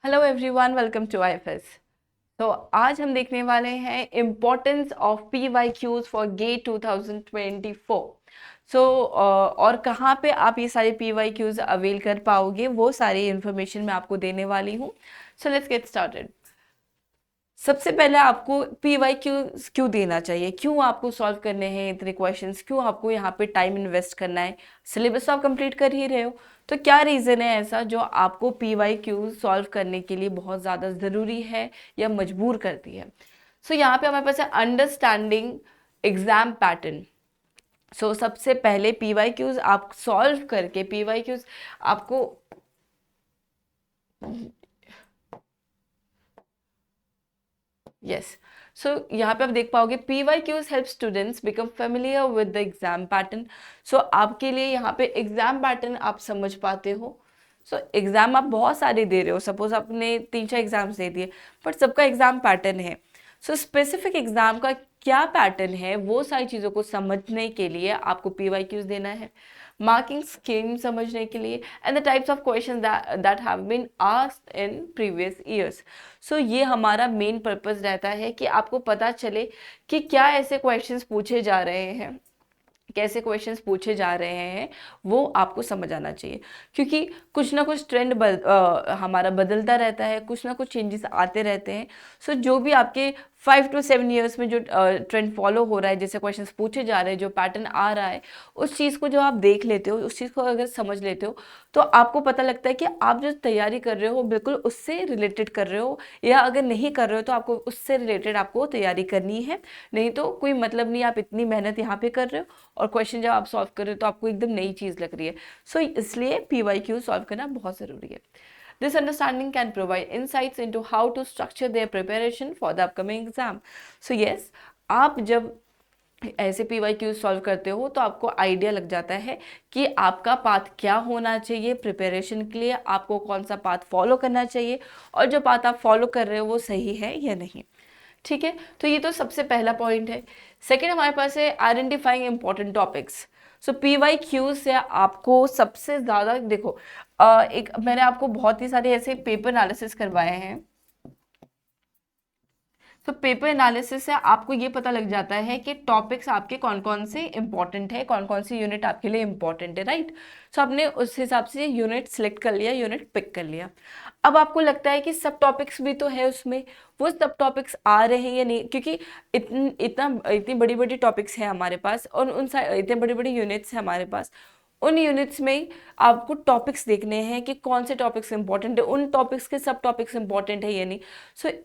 Hello everyone, welcome to IFS. तो आज हम देखने वाले हैं importance of PYQs for GATE 2024। और कहाँ पे आप ये सारे PYQs अवेल कर पाओगे, वो सारी इन्फॉर्मेशन मैं आपको देने वाली हूँ। So let's get started. सबसे पहले आपको PYQs क्यों देना चाहिए, क्यों आपको सॉल्व करने हैं इतने क्वेश्चंस, क्यों आपको यहाँ पे टाइम इन्वेस्ट करना है। सिलेबस तो आप कंप्लीट कर ही रहे हो, तो क्या रीज़न है ऐसा जो आपको PYQs सॉल्व करने के लिए बहुत ज़्यादा ज़रूरी है या मजबूर करती है। सो यहाँ पे हमारे पास है अंडरस्टैंडिंग एग्जाम पैटर्न। सबसे पहले PYQs आप सॉल्व करके PYQs आपको यस यहाँ पे आप देख पाओगे PYQs help students become familiar with the exam pattern. आपके लिए यहाँ पे एग्जाम पैटर्न आप समझ पाते हो। एग्जाम आप बहुत सारे दे रहे हो, सपोज आपने 3-4 एग्जाम्स दे दिए, बट सबका एग्जाम पैटर्न है। स्पेसिफिक एग्जाम का क्या पैटर्न है, वो सारी चीज़ों को समझने के लिए आपको PYQs देना है। मार्किंग स्कीम समझने के लिए and the types of question that have been asked in previous years. ये हमारा मेन पर्पस रहता है कि आपको पता चले कि क्या ऐसे क्वेश्चंस पूछे जा रहे हैं, कैसे क्वेश्चंस पूछे जा रहे हैं, वो आपको समझ आना चाहिए। क्योंकि कुछ ना कुछ ट्रेंड हमारा बदलता रहता है, कुछ ना कुछ चेंजेस आते रहते हैं। जो भी आपके 5 to 7 ईयर्स में जो ट्रेंड फॉलो हो रहा है, जैसे क्वेश्चंस पूछे जा रहे हैं, जो पैटर्न आ रहा है, उस चीज़ को जो आप देख लेते हो, उस चीज़ को अगर समझ लेते हो, तो आपको पता लगता है कि आप जो तैयारी कर रहे हो बिल्कुल उससे रिलेटेड कर रहे हो, या अगर नहीं कर रहे हो तो आपको उससे रिलेटेड आपको तैयारी करनी है। नहीं तो कोई मतलब नहीं, आप इतनी मेहनत यहाँ पे कर रहे हो और क्वेश्चन जब आप सॉल्व कर रहे हो तो आपको एकदम नई चीज़ लग रही है। इसलिए PYQ सॉल्व करना बहुत ज़रूरी है। This understanding can provide insights into how to structure their preparation for the upcoming exam. Yes, आप जब ऐसे PYQ सॉल्व करते हो तो आपको आइडिया लग जाता है कि आपका पाथ क्या होना चाहिए प्रिपरेशन के लिए, आपको कौन सा पाथ फॉलो करना चाहिए, और जो पाथ आप फॉलो कर रहे हो वो सही है या नहीं। ठीक है, तो ये तो सबसे पहला पॉइंट है। सेकेंड हमारे पास है आइडेंटिफाइंग इंपॉर्टेंट टॉपिक्स। PYQ से आपको सबसे ज़्यादा देखो, एक मैंने आपको बहुत ही सारे ऐसे पेपर एनालिसिस करवाए हैं। पेपर एनालिसिस से आपको ये पता लग जाता है कि टॉपिक्स आपके कौन कौन से इंपॉर्टेंट है, कौन कौन सी यूनिट आपके लिए इंपॉर्टेंट है, राइट। आपने उस हिसाब से यूनिट सिलेक्ट कर लिया, यूनिट पिक कर लिया। अब आपको लगता है कि सब टॉपिक्स भी तो है उसमें, वो सब टॉपिक्स आ रहे हैं या नहीं, क्योंकि इतनी बड़ी बड़ी टॉपिक्स हैं हमारे पास, और इतने बड़े बड़े यूनिट्स हैं हमारे पास। उन यूनिट्स में आपको टॉपिक्स देखने हैं कि कौन से टॉपिक्स इंपॉर्टेंट है, उन टॉपिक्स के सब टॉपिक्स इंपॉर्टेंट है या नहीं।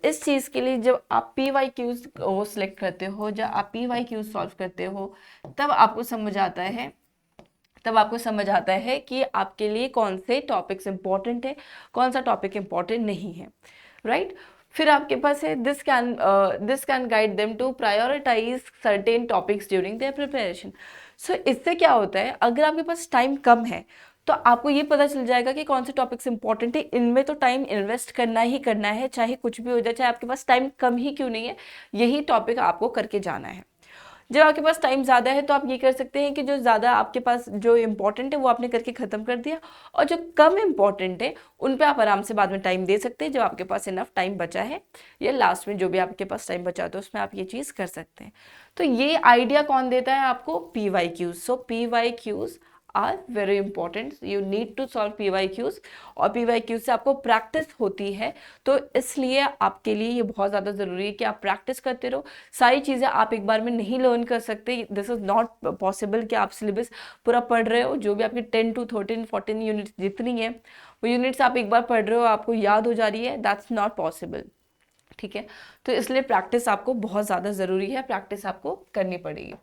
इस चीज़ के लिए जब आप PYQs को सिलेक्ट करते हो, जब आप PYQs सॉल्व करते हो, तब आपको समझ आता है कि आपके लिए कौन से टॉपिक्स इंपॉर्टेंट है, कौन सा टॉपिक इंपॉर्टेंट नहीं है, राइट। फिर आपके पास है this can guide them to prioritize certain topics during their preparation. इससे क्या होता है, अगर आपके पास टाइम कम है तो आपको ये पता चल जाएगा कि कौन से टॉपिक्स इंपॉर्टेंट है, इनमें तो टाइम इन्वेस्ट करना ही करना है, चाहे कुछ भी हो जाए, चाहे आपके पास टाइम कम ही क्यों नहीं है, यही टॉपिक आपको करके जाना है। जब आपके पास टाइम ज़्यादा है तो आप ये कर सकते हैं कि जो ज़्यादा आपके पास जो इम्पोर्टेंट है वो आपने करके ख़त्म कर दिया, और जो कम इम्पोर्टेंट है उन पे आप आराम से बाद में टाइम दे सकते हैं जब आपके पास इनफ टाइम बचा है, या लास्ट में जो भी आपके पास टाइम बचा तो उसमें आप ये चीज़ कर सकते हैं। तो ये आइडिया कौन देता है आपको? PYQs। PYQs are very important, you need to solve PYQs, और PYQs से आपको प्रैक्टिस होती है, तो इसलिए आपके लिए ये बहुत ज़्यादा ज़रूरी है कि आप प्रैक्टिस करते रहो। सारी चीज़ें आप एक बार में नहीं लर्न कर सकते, दिस इज़ नॉट पॉसिबल कि आप सिलेबस पूरा पढ़ रहे हो, जो भी आपकी 10 to 13 14 यूनिट्स जितनी है वो यूनिट्स आप एक बार पढ़ रहे हो, आपको याद हो जा रही है, दैट्स नॉट पॉसिबल। ठीक है, तो इसलिए प्रैक्टिस आपको बहुत ज़्यादा ज़रूरी है, प्रैक्टिस आपको करनी पड़ेगी।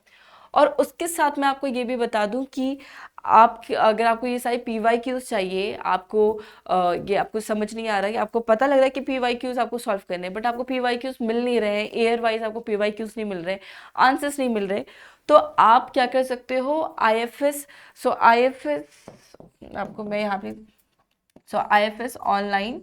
और उसके साथ मैं आपको ये भी बता दूं कि अगर आपको ये सारी PYQs चाहिए, ये आपको समझ नहीं आ रहा है, आपको पता लग रहा है कि PYQs आपको सॉल्व करने हैं, बट आपको PYQs मिल नहीं रहे हैं, एयर वाइज आपको PYQs नहीं मिल रहे, आंसर्स नहीं मिल रहे, तो आप क्या कर सकते हो? IFS। IFS आपको मैं यहाँ पे IFS ऑनलाइन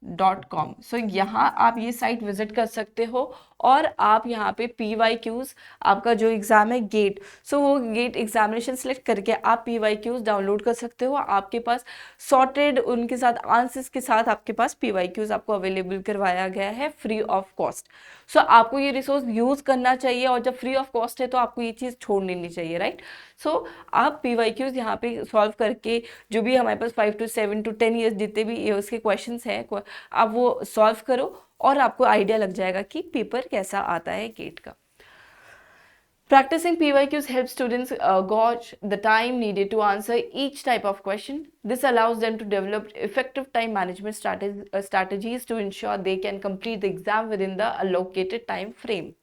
PYQs.com। सो यहाँ आप ये साइट विजिट कर सकते हो और आप यहाँ पे PYQs, आपका जो एग्ज़ाम है गेट, सो वो गेट एग्जामिनेशन सेलेक्ट करके आप PYQs डाउनलोड कर सकते हो। आपके पास सॉर्टेड उनके साथ आंसर्स के साथ आपके पास PYQs आपको अवेलेबल करवाया गया है फ्री ऑफ कॉस्ट। सो आपको ये रिसोर्स यूज़ करना चाहिए, और जब फ्री ऑफ कॉस्ट है तो आपको ये चीज़ छोड़नी नहीं चाहिए, राइट। सो आप PYQs यहाँ पे सॉल्व करके, जो भी हमारे पास 5 to 7 to 10 ईयर्स जितने भी उसके क्वेश्चंस हैं, आप वो सॉल्व करो और आपको आइडिया लग जाएगा कि पेपर कैसा आता है गेट का। Practicing PYQs helps students gauge the time needed to answer each type of question. This allows them to develop effective time management strategies to ensure they can complete the exam within the allocated time frame.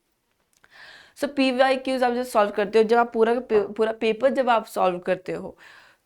So PYQs आप जब solve करते हो, जब आप पूरा paper जब आप solve करते हो,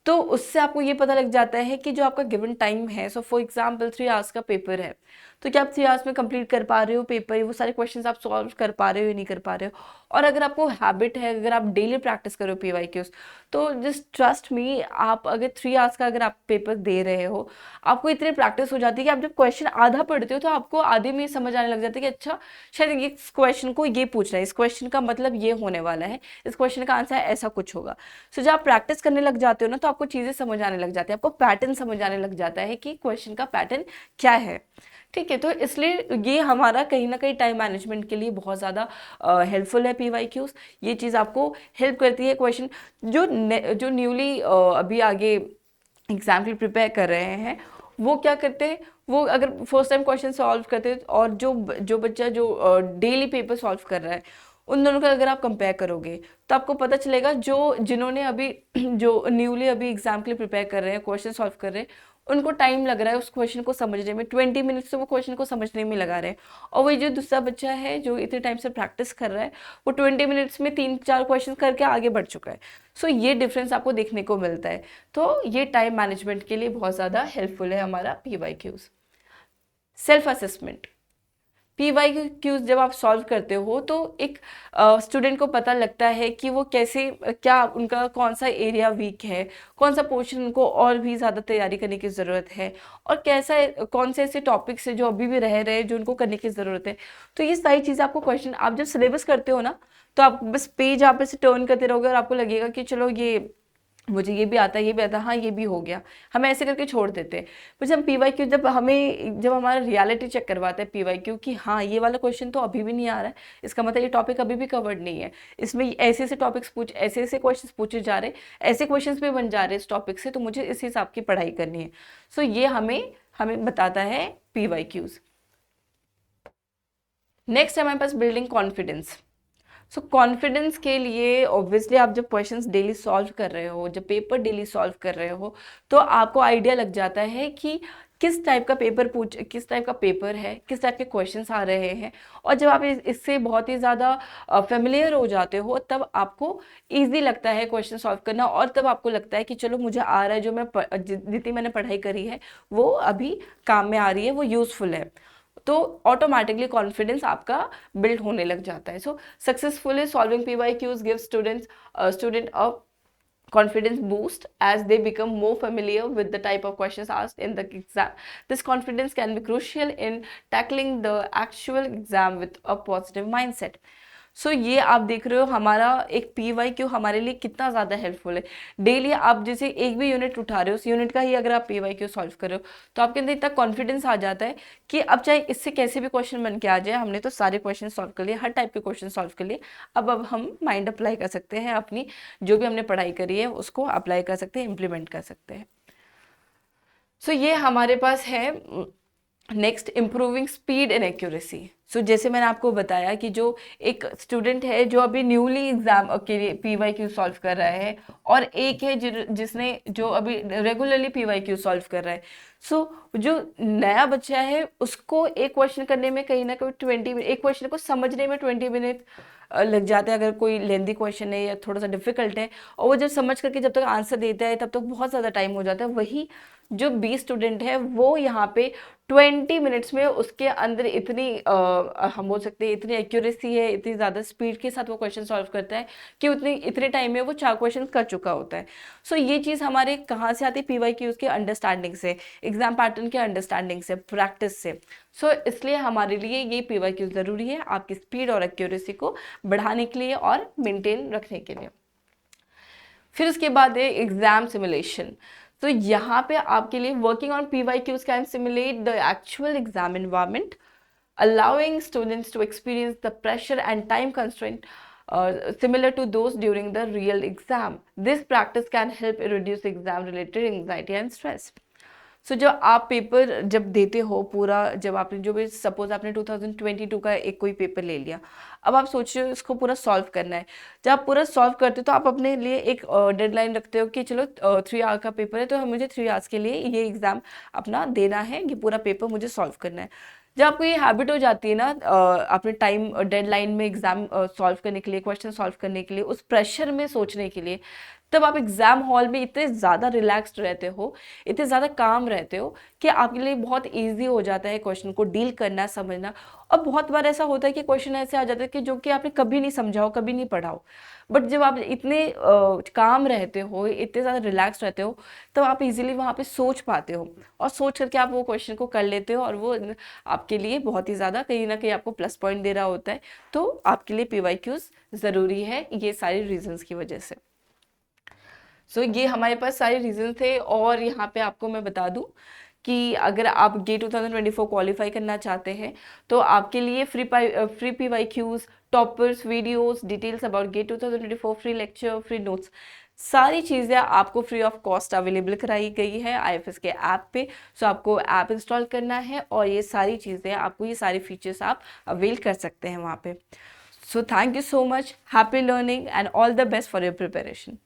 तो उससे आपको ये पता लग जाता है कि जो आपका गिवन टाइम है, सो फॉर एग्जांपल 3 आवर्स का पेपर है, तो क्या आप 3 आवर्स में कंप्लीट कर पा रहे हो पेपर, वो सारे क्वेश्चंस आप सॉल्व कर पा रहे हो या नहीं कर पा रहे हो। और अगर आपको हैबिट है, अगर आप डेली प्रैक्टिस करो PYQs, तो जस्ट ट्रस्ट मी, आप अगर 3 आवर्स का अगर आप पेपर दे रहे हो, आपको इतनी प्रैक्टिस हो जाती है कि आप जब क्वेश्चन आधा पढ़ते हो तो आपको आधे में समझ आने लग जाता है कि अच्छा शायद ये क्वेश्चन को ये पूछ रहा है, इस क्वेश्चन का मतलब ये होने वाला है, इस क्वेश्चन का आंसर ऐसा कुछ होगा। सो जब आप प्रैक्टिस करने लग जाते हो ना, तो आपको चीज़ें समझ आने लग जाती है, आपको पैटर्न समझ आने लग जाता है कि क्वेश्चन का पैटर्न क्या है, ठीक है। तो इसलिए ये हमारा कहीं ना कहीं टाइम मैनेजमेंट के लिए बहुत ज़्यादा हेल्पफुल है PYQs। ये चीज़ आपको हेल्प करती है। क्वेश्चन जो न्यूली अभी आगे एग्जाम के लिए प्रिपेयर कर रहे हैं, वो क्या करते हैं, वो अगर फर्स्ट टाइम क्वेश्चन सॉल्व करते हैं, और जो बच्चा जो डेली पेपर सॉल्व कर रहा है, उन दोनों का अगर आप कंपेयर करोगे तो आपको पता चलेगा जिन्होंने अभी जो न्यूली अभी एग्जाम के लिए प्रिपेयर कर रहे हैं, क्वेश्चन सॉल्व कर रहे हैं, उनको टाइम लग रहा है उस क्वेश्चन को समझने में, 20 मिनट्स से वो क्वेश्चन को समझने में लगा रहे हैं। और वही जो दूसरा बच्चा है जो इतने टाइम से प्रैक्टिस कर रहा है, वो 20 मिनट्स में 3-4 क्वेश्चन करके आगे बढ़ चुका है। सो ये डिफरेंस आपको देखने को मिलता है। तो ये टाइम मैनेजमेंट के लिए बहुत ज़्यादा हेल्पफुल है हमारा PYQs। सेल्फ असेसमेंट, PYQs जब आप सॉल्व करते हो तो एक स्टूडेंट को पता लगता है कि वो कैसे, क्या उनका कौन सा एरिया वीक है, कौन सा पोर्शन उनको और भी ज़्यादा तैयारी करने की ज़रूरत है, और कौन से ऐसे टॉपिक्स हैं जो अभी भी रह रहे हैं जो उनको करने की ज़रूरत है। तो ये सारी चीज़ें आपको क्वेश्चन, आप जब सिलेबस करते हो ना, तो आप बस पेज आप ऐसे टर्न करते रहोगे और आपको लगेगा कि चलो ये मुझे ये भी आता है, ये भी आता है, हाँ ये भी हो गया, हम ऐसे करके छोड़ देते हैं। पर जब PYQ, जब हमारा रियलिटी चेक करवाता है PYQ कि हाँ ये वाला क्वेश्चन तो अभी भी नहीं आ रहा है, इसका मतलब ये टॉपिक अभी भी कवर्ड नहीं है, इसमें ऐसे ऐसे टॉपिक्स ऐसे ऐसे क्वेश्चन पूछे जा रहे, ऐसे क्वेश्चन भी बन जा रहे इस टॉपिक से, तो मुझे इस हिसाब की पढ़ाई करनी है। सो ये हमें बताता है PYQs। नेक्स्ट है हमारे पास बिल्डिंग कॉन्फिडेंस। सो कॉन्फिडेंस के लिए ऑब्वियसली आप जब क्वेश्चंस डेली सॉल्व कर रहे हो, जब पेपर डेली सॉल्व कर रहे हो, तो आपको आइडिया लग जाता है कि किस टाइप का पेपर है, किस टाइप के क्वेश्चंस आ रहे हैं। और जब आप इससे बहुत ही ज़्यादा फेमिलियर हो जाते हो, तब आपको ईजी लगता है क्वेश्चन सॉल्व करना, और तब आपको लगता है कि चलो मुझे आ रहा है, जो मैं जितनी मैंने पढ़ाई करी है वो अभी काम में आ रही है, वो यूज़फुल है, तो ऑटोमेटिकली कॉन्फिडेंस आपका बिल्ड होने लग जाता है। So successfully solving PYQs give student a confidence boost as they become more familiar with the type of questions asked in the exam. This confidence can be crucial in tackling the actual exam with a positive mindset. सो ये आप देख रहे हो हमारा एक PYQ हमारे लिए कितना ज़्यादा हेल्पफुल है। डेली आप जैसे एक भी यूनिट उठा रहे हो, उस यूनिट का ही अगर आप PYQ सॉल्व कर रहे हो, तो आपके अंदर इतना कॉन्फिडेंस आ जाता है कि अब चाहे इससे कैसे भी क्वेश्चन बन के आ जाए, हमने तो सारे क्वेश्चन सॉल्व कर लिए, हर टाइप के क्वेश्चन सॉल्व कर लिए, अब हम माइंड अप्लाई कर सकते हैं, अपनी जो भी हमने पढ़ाई करी है उसको अप्लाई कर सकते हैं, इम्प्लीमेंट कर सकते हैं। सो ये हमारे पास है next, improving speed and accuracy. So जैसे मैंने आपको बताया कि जो एक स्टूडेंट है जो अभी न्यूली एग्जाम के लिए PYQ सॉल्व कर रहा है, और एक है जिसने जो अभी रेगुलरली PYQ सॉल्व कर रहा है। सो जो नया बच्चा है उसको एक क्वेश्चन करने में कहीं ना कहीं 20 मिनट, एक क्वेश्चन को समझने में 20 मिनट लग जाते हैं, अगर कोई लेंदी क्वेश्चन है या थोड़ा सा डिफिकल्ट है, और वो जब समझ करके जब तक आंसर देता है तब तक बहुत ज़्यादा टाइम हो जाता है। वही जो बी स्टूडेंट है वो यहाँ पे 20 मिनट्स में उसके अंदर इतनी हम बोल सकते हैं इतनी एक्यूरेसी है, इतनी ज़्यादा स्पीड के साथ वो क्वेश्चन सॉल्व करता है कि इतने टाइम में वो 4 क्वेश्चन कर चुका होता है। सो ये चीज़ हमारे कहाँ से आती है, PYQs के अंडरस्टैंडिंग से, एग्जाम पैटर्न के अंडरस्टैंडिंग से, प्रैक्टिस से। सो इसलिए हमारे लिए ये PYQ ज़रूरी है आपकी स्पीड और एक्यूरेसी को बढ़ाने के लिए और मेंटेन रखने के लिए। फिर उसके बाद है एग्जाम सिमुलेशन। तो यहाँ पे आपके लिए working on PYQs can simulate the actual exam environment, allowing students to experience the pressure and time constraint similar to those during the real exam. This practice can help reduce exam related anxiety and stress. सो जब आप paper जब देते हो पूरा, जब आपने जो भी सपोज आपने 2022 का एक कोई पेपर ले लिया, अब आप सोच रहे हो इसको पूरा सॉल्व करना है। जब आप पूरा सॉल्व करते हो तो आप अपने लिए एक डेडलाइन रखते हो कि चलो 3 आवर का पेपर है तो मुझे 3 आवर्स के लिए ये एग्ज़ाम अपना देना है, ये पूरा पेपर मुझे सॉल्व करना है। जब आपको ये हैबिट हो जाती है ना अपने टाइम डेडलाइन में एग्ज़ाम सॉल्व करने के लिए, क्वेश्चन सॉल्व करने के लिए, उस प्रेशर में सोचने के लिए, तब आप एग्जाम हॉल में इतने ज़्यादा रिलैक्स्ड रहते हो, इतने ज़्यादा काम रहते हो कि आपके लिए बहुत इजी हो जाता है क्वेश्चन को डील करना, समझना। और बहुत बार ऐसा होता है कि क्वेश्चन ऐसे आ जाते हैं कि जो कि आपने कभी नहीं समझा हो, कभी नहीं पढ़ा हो, बट जब आप इतने काम रहते हो, इतने ज़्यादा रिलैक्स रहते हो, तब आप इजीली वहाँ पे सोच पाते हो और सोच करके आप वो क्वेश्चन को कर लेते हो, और वो आपके लिए बहुत ही ज़्यादा कहीं ना कहीं आपको प्लस पॉइंट दे रहा होता है। तो आपके लिए PYQs ज़रूरी है ये सारे रीजंस की वजह से। सो ये हमारे पास सारे रीजन थे। और यहाँ पे आपको मैं बता दूं कि अगर आप GATE 2024 क्वालिफाई करना चाहते हैं तो आपके लिए free PYQs, toppers, videos, details about GATE 2024, free lecture, free notes, सारी चीज़ें आपको फ्री ऑफ कॉस्ट अवेलेबल कराई गई है IFS के ऐप पे। सो आपको ऐप इंस्टॉल करना है और ये सारी चीज़ें आपको, ये सारी फीचर्स आप अवेल कर सकते हैं वहाँ पे। So thank you so much, happy learning and all the best for your preparation.